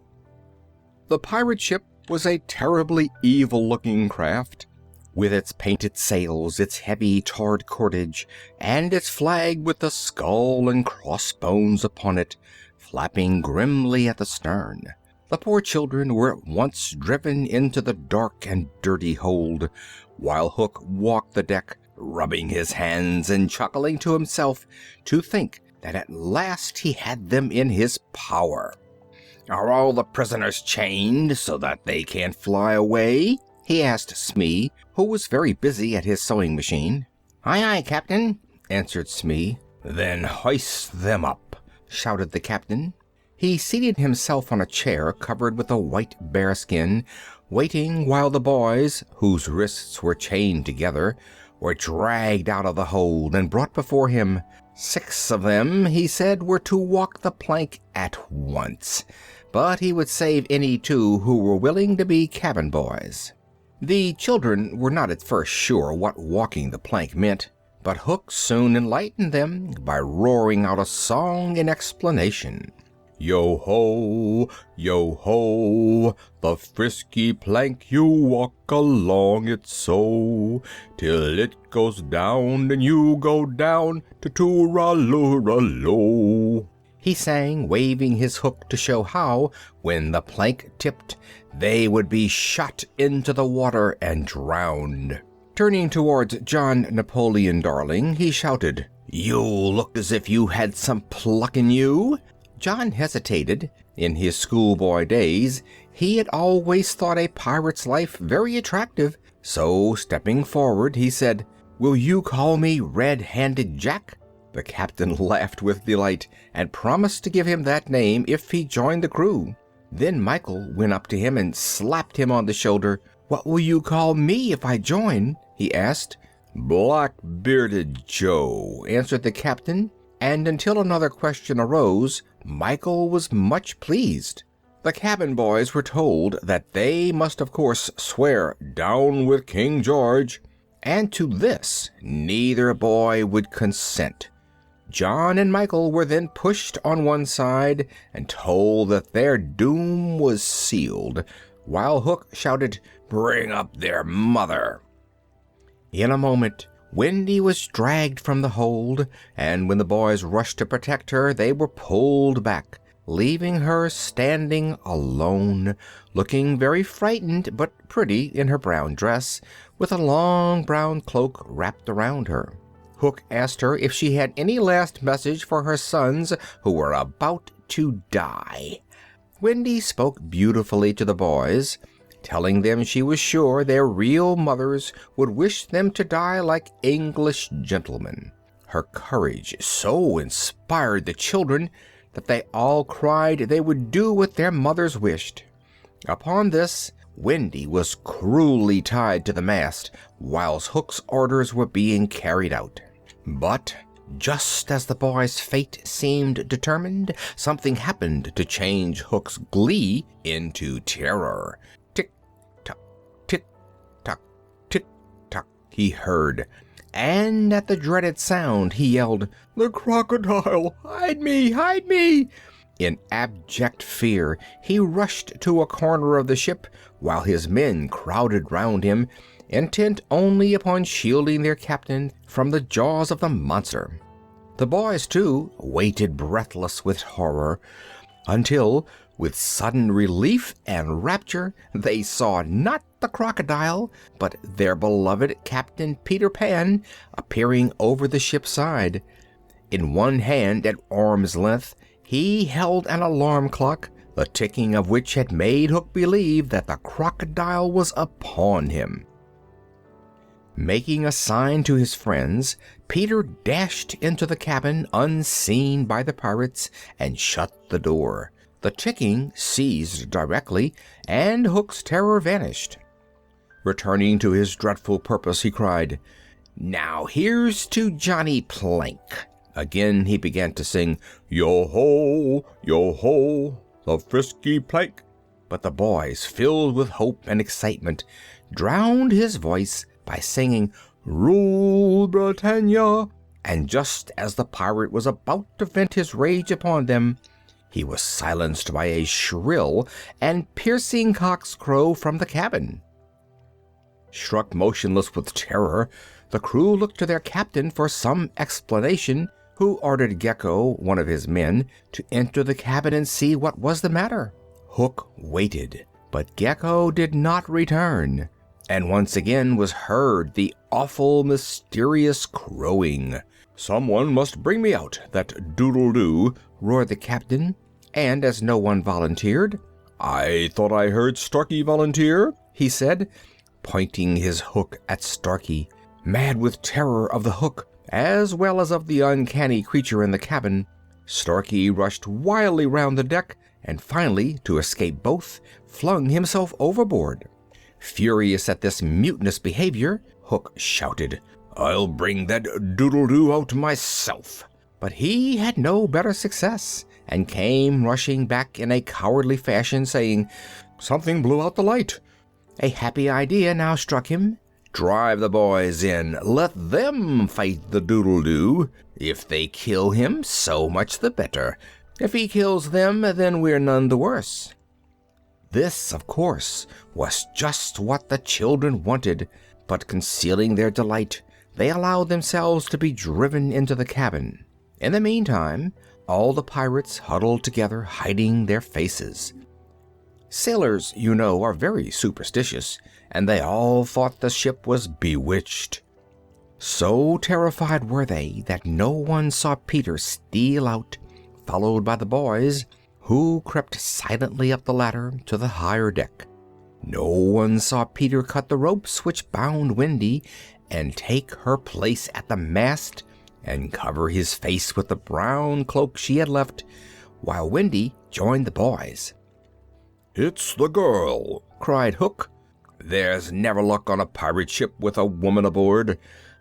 The pirate ship was a terribly evil-looking craft, with its painted sails, its heavy tarred cordage, and its flag with the skull and crossbones upon it, flapping grimly at the stern. The poor children were at once driven into the dark and dirty hold, while Hook walked the deck, rubbing his hands and chuckling to himself to think that at last he had them in his power. "Are all the prisoners chained so that they can't fly away?" he asked Smee, who was very busy at his sewing machine. "Aye, aye, Captain," answered Smee. "Then hoist them up," shouted the captain. He seated himself on a chair covered with a white bearskin, waiting while the boys, whose wrists were chained together, were dragged out of the hold and brought before him. 6 of them, he said, were to walk the plank at once, but he would save any 2 who were willing to be cabin boys. The children were not at first sure what walking the plank meant, but Hook soon enlightened them by roaring out a song in explanation. Yo-ho, yo-ho, the frisky plank you walk along it so, till it goes down and you go down to tooraloo-raloo. He sang, waving his hook to show how, when the plank tipped, they would be shot into the water and drowned. Turning towards John Napoleon Darling, he shouted, "You look as if you had some pluck in you." John hesitated. In his schoolboy days, he had always thought a pirate's life very attractive, so stepping forward, he said, "Will you call me Red-Handed Jack?" The captain laughed with delight and promised to give him that name if he joined the crew. Then Michael went up to him and slapped him on the shoulder. "What will you call me if I join?" he asked. "Black-bearded Joe," answered the captain, and until another question arose, Michael was much pleased. The cabin boys were told that they must of course swear "Down with King George," and to this neither boy would consent. John and Michael were then pushed on one side and told that their doom was sealed, while Hook shouted, "Bring up their mother." In a moment Wendy was dragged from the hold, and when the boys rushed to protect her, they were pulled back, leaving her standing alone, looking very frightened but pretty in her brown dress, with a long brown cloak wrapped around her. Hook asked her if she had any last message for her sons who were about to die. Wendy spoke beautifully to the boys, telling them she was sure their real mothers would wish them to die like English gentlemen. Her courage so inspired the children that they all cried they would do what their mothers wished. Upon this, Wendy was cruelly tied to the mast whilst Hook's orders were being carried out. But just as the boys' fate seemed determined, something happened to change Hook's glee into terror. Tick, he heard, and at the dreaded sound he yelled, "The crocodile! Hide me! Hide me!" In abject fear he rushed to a corner of the ship, while his men crowded round him, intent only upon shielding their captain from the jaws of the monster. The boys, too, waited breathless with horror, until, with sudden relief and rapture, they saw not the crocodile, but their beloved Captain Peter Pan appearing over the ship's side. In one hand, at arm's length, he held an alarm clock, the ticking of which had made Hook believe that the crocodile was upon him. Making a sign to his friends, Peter dashed into the cabin unseen by the pirates and shut the door. The ticking ceased directly, and Hook's terror vanished. Returning to his dreadful purpose, he cried, "Now here's to Johnny Plank." Again he began to sing, yo ho, the frisky plank." But the boys, filled with hope and excitement, drowned his voice by singing, "Rule Britannia," and just as the pirate was about to vent his rage upon them, he was silenced by a shrill and piercing cock's crow from the cabin. Struck motionless with terror, the crew looked to their captain for some explanation, who ordered Gecko, one of his men, to enter the cabin and see what was the matter. Hook waited, but Gecko did not return, and once again was heard the awful, mysterious crowing. "Someone must bring me out that doodle-doo," roared the captain, and as no one volunteered, "I thought I heard Starkey volunteer," he said, pointing his hook at Starkey. Mad with terror of the hook, as well as of the uncanny creature in the cabin, Starkey rushed wildly round the deck, and finally, to escape both, flung himself overboard. Furious at this mutinous behavior, Hook shouted, "I'll bring that doodle-doo out myself." But he had no better success, and came rushing back in a cowardly fashion, saying, "Something blew out the light." A happy idea now struck him. Drive the boys in. Let them fight the doodle-doo. If they kill him, so much the better. If he kills them, then we're none the worse. This, of course, was just what the children wanted, but concealing their delight, they allowed themselves to be driven into the cabin. In the meantime, all the pirates huddled together, hiding their faces. Sailors, you know, are very superstitious, and they all thought the ship was bewitched. So terrified were they that no one saw Peter steal out, followed by the boys, who crept silently up the ladder to the higher deck. No one saw Peter cut the ropes which bound Wendy, and take her place at the mast, and cover his face with the brown cloak she had left, while Wendy joined the boys. "It's the girl," cried Hook. "There's never luck on a pirate ship with a woman aboard.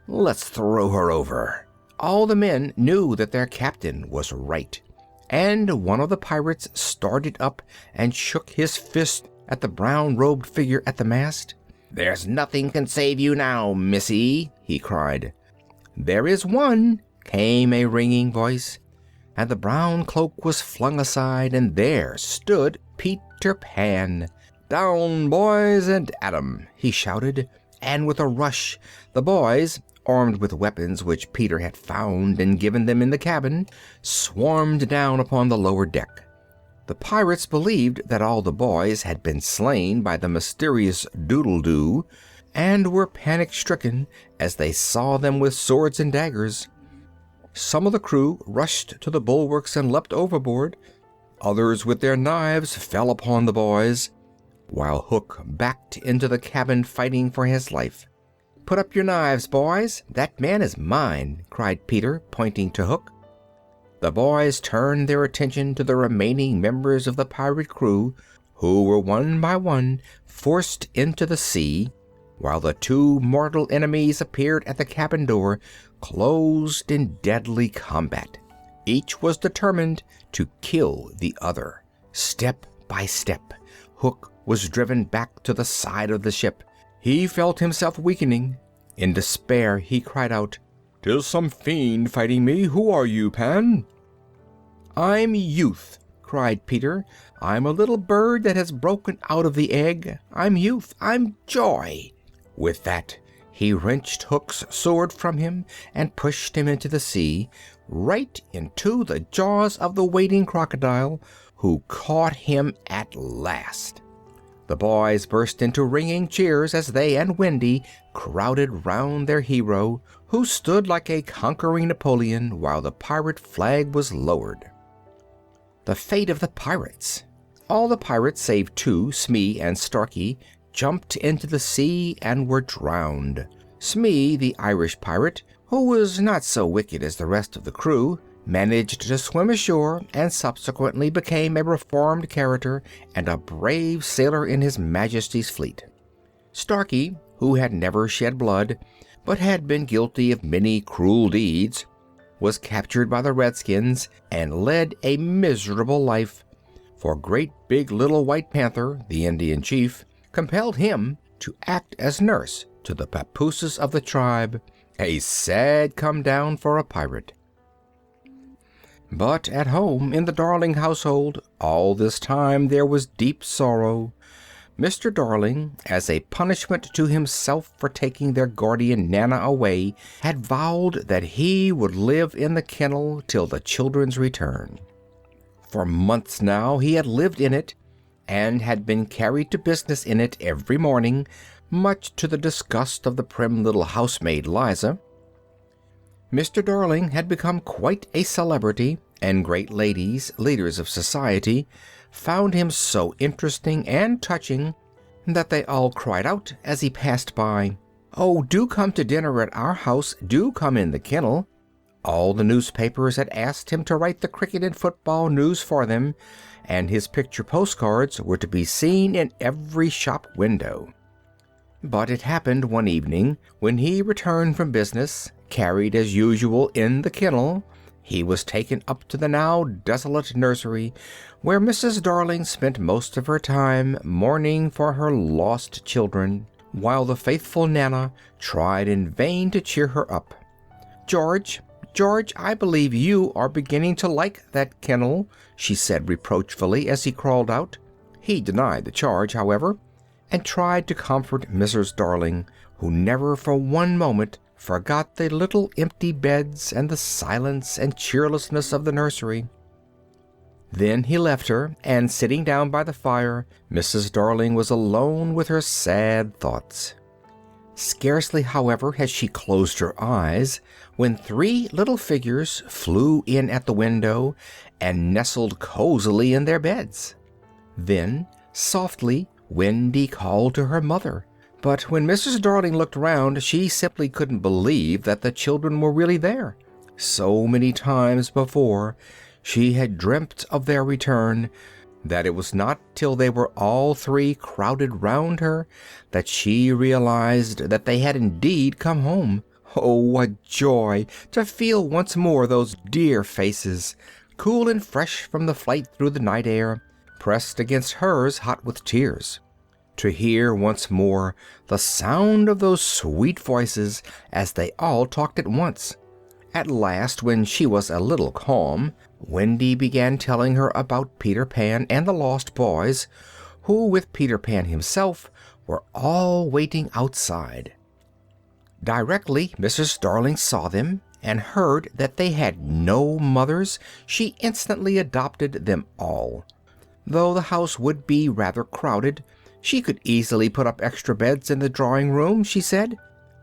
Let's throw her over." All the men knew that their captain was right, and one of the pirates started up and shook his fist at the brown-robed figure at the mast. "There's nothing can save you now, missy," he cried. "There is one," came a ringing voice, and the brown cloak was flung aside, and there stood Peter Pan. "Down, boys, and at 'em!" he shouted, and with a rush the boys, armed with weapons which Peter had found and given them in the cabin, swarmed down upon the lower deck. The pirates believed that all the boys had been slain by the mysterious doodle-doo, and were panic-stricken as they saw them with swords and daggers. Some of the crew rushed to the bulwarks and leapt overboard. Others with their knives fell upon the boys, while Hook backed into the cabin fighting for his life. "Put up your knives, boys. That man is mine," cried Peter, pointing to Hook. The boys turned their attention to the remaining members of the pirate crew, who were one by one forced into the sea, while the two mortal enemies appeared at the cabin door, closed in deadly combat. Each was determined to kill the other. Step by step, Hook was driven back to the side of the ship. He felt himself weakening. In despair he cried out, "'Tis some fiend fighting me. Who are you, Pan?" "I'm Youth," cried Peter. "I'm a little bird that has broken out of the egg. I'm Youth. I'm Joy." With that he wrenched Hook's sword from him and pushed him into the sea, right into the jaws of the waiting crocodile, who caught him at last. The boys burst into ringing cheers as they and Wendy crowded round their hero, who stood like a conquering Napoleon while the pirate flag was lowered. The fate of the pirates. All the pirates save two, Smee and Starkey, jumped into the sea and were drowned. Smee, the Irish pirate, who was not so wicked as the rest of the crew, managed to swim ashore and subsequently became a reformed character and a brave sailor in His Majesty's fleet. Starkey, who had never shed blood, but had been guilty of many cruel deeds, was captured by the Redskins and led a miserable life, for Great Big Little White Panther, the Indian chief, compelled him to act as nurse to the papooses of the tribe, a sad come-down for a pirate. But at home in the Darling household all this time there was deep sorrow. Mr. Darling, as a punishment to himself for taking their guardian Nana away, had vowed that he would live in the kennel till the children's return. For months now he had lived in it, and had been carried to business in it every morning, much to the disgust of the prim little housemaid Liza. Mr. Darling had become quite a celebrity, and great ladies, leaders of society, found him so interesting and touching that they all cried out as he passed by, "Oh, do come to dinner at our house, do come in the kennel." All the newspapers had asked him to write the cricket and football news for them, and his picture postcards were to be seen in every shop window. But it happened one evening, when he returned from business, carried as usual in the kennel, he was taken up to the now desolate nursery, where Mrs. Darling spent most of her time mourning for her lost children, while the faithful Nana tried in vain to cheer her up. "George, I believe you are beginning to like that kennel," she said reproachfully as he crawled out. He denied the charge, however, and tried to comfort Mrs. Darling, who never for one moment forgot the little empty beds and the silence and cheerlessness of the nursery. Then he left her, and sitting down by the fire, Mrs. Darling was alone with her sad thoughts. Scarcely, however, had she closed her eyes when three little figures flew in at the window and nestled cozily in their beds. Then, softly, Wendy called to her mother. But when Mrs. Darling looked round, she simply couldn't believe that the children were really there. So many times before she had dreamt of their return, that it was not till they were all three crowded round her that she realized that they had indeed come home. Oh, what joy to feel once more those dear faces, cool and fresh from the flight through the night air, pressed against hers hot with tears. To hear once more the sound of those sweet voices as they all talked at once. At last, when she was a little calm, Wendy began telling her about Peter Pan and the lost boys, who, with Peter Pan himself, were all waiting outside. Directly Mrs. Darling saw them and heard that they had no mothers, she instantly adopted them all. Though the house would be rather crowded, she could easily put up extra beds in the drawing-room, she said,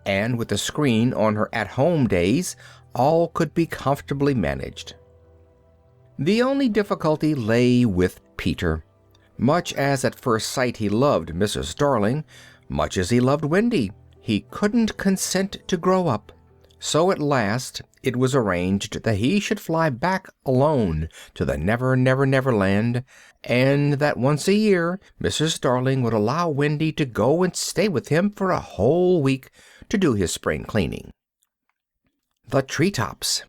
and with a screen on her at-home days, all could be comfortably managed. The only difficulty lay with Peter. Much as at first sight he loved Mrs. Darling, much as he loved Wendy, he couldn't consent to grow up. So at last it was arranged that he should fly back alone to the Never Never Never Land, and that once a year Mrs. Darling would allow Wendy to go and stay with him for a whole week to do his spring cleaning. The treetops.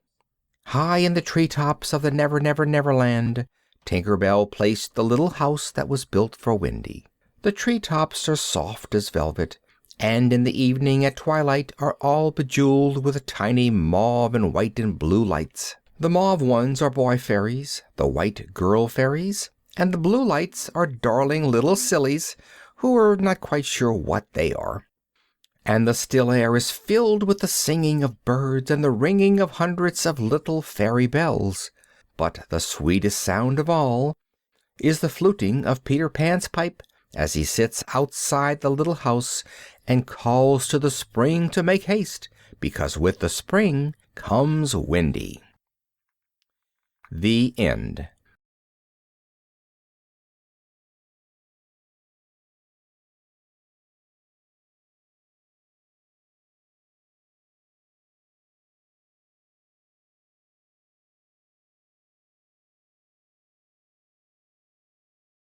High in the treetops of the Never Never Never Land, Tinker Bell placed the little house that was built for Wendy. The treetops are soft as velvet, and in the evening at twilight are all bejeweled with tiny mauve and white and blue lights. The mauve ones are boy fairies, the white girl fairies, and the blue lights are darling little sillies who are not quite sure what they are. And the still air is filled with the singing of birds and the ringing of hundreds of little fairy bells. But the sweetest sound of all is the fluting of Peter Pan's pipe as he sits outside the little house and calls to the spring to make haste, because with the spring comes Wendy. The End.